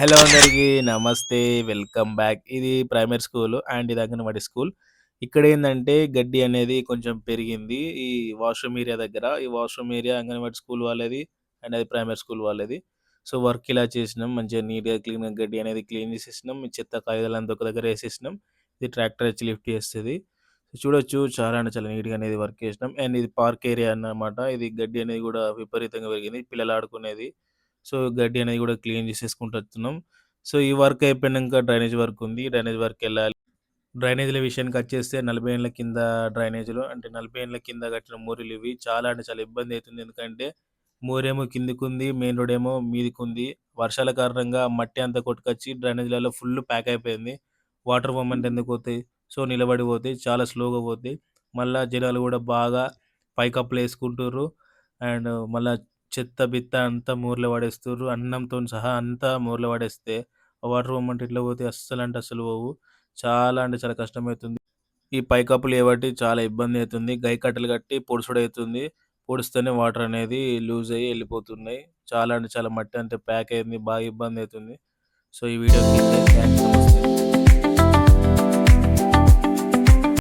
Hello అందరికీ నమస్తే. Welcome back. ఇది ప్రైమరీ స్కూలు అండ్ ఇది అంగన్వాడీ స్కూల్. ఇక్కడేందంటే గడ్డి అనేది కొంచెం పెరిగింది. ఈ వాష్‌రూమ్ ఏరియా దగ్గర. ఈ వాష్‌రూమ్ ఏరియా అంగన్వాడీ స్కూల్ వాళ్ళది. అండ్ అది ప్రైమరీ స్కూల్ వాళ్ళది. సో, వర్క్ ఇలా చేసినాం. మంచిగా నీట్‌గా క్లీన్‌గా గడ్డి అనేది క్లీన్ చేసేసినాం. ఈ చెత్త కాగితాలంతా ఒక దగ్గర ఏసేసినాం. ఇది ట్రాక్టర్ వచ్చి లిఫ్ట్ చేస్తది. చూడొచ్చు చాలా అంటే చాలా నీట్‌గా అనేది వర్క్ చేసినాం. అండ్ ఇది పార్క్ ఏరియా అన్నమాట. ఇది గడ్డి అనేది గూడా విపరీతంగా పెరిగింది. పిల్లలు ఆడుకునేది. సో, గడ్డి అనేది గూడా క్లీన్ చేసేసుకుంటూ వస్తున్నాం. సో, ఈ వర్క్ అయిపోయినంక డ్రైనేజ్ వర్క్ ఉంది. డ్రైనేజ్ వర్క్‌కెళ్ళాలి. డ్రైనేజ్‌ల విషయానికొచ్చేస్తే 40 ఏండ్ల కింద డ్రైనేజ్‌లు అంటే 40 ఏండ్ల కింద కట్టిన మోరీలివి. చాలా అంటే చాలా ఇబ్బందయితుంది. ఎందుకంటే మోరేమో కిందకుంది. మెయిన్ రోడేమో మీదికుంది. వర్షాల కారణంగా మట్టి అంతా కొట్టుకొచ్చి డ్రైనేజ్‌లలో ఫుల్ ప్యాక్ అయిపోయింది. వాటర్ మూవ్‌మెంట్ ఎందుకు పోతాయి? సో, నిలబడిపోతాయి. చాలా స్లోగా పోతాయి. మళ్ళా జనాలు గూడా బాగా పైకప్పులేసుకుంటుర్రు. అండ్ మళ్ళా చెత్త బిత్త అంతా మోర్లో పడేస్తుర్రు. అన్నంతోని సహా అంతా మోర్లో పడేస్తే ఆ వాటర్ మూవ్‌మెంట్ ఎట్లా పోతాయి? అస్సలంటే అస్సలు పోవు. చాలా అంటే చాలా కష్టమైతుంది. ఈ పైకప్పులు చేయబట్టి చాలా ఇబ్బందయితుంది. గైకట్టలు కట్టి పొడుసుడయితుంది. పొడిస్తేనే వాటర్ అనేది లూజ్ అయ్యి ఎళ్ళిపోతున్నాయి. చాలా అంటే చాలా మట్టి అంతా ప్యాక్ అయింది. బాగా ఇబ్బందయితుంది. సో, ఈ వీడియో థాంక్స్. నమస్తే.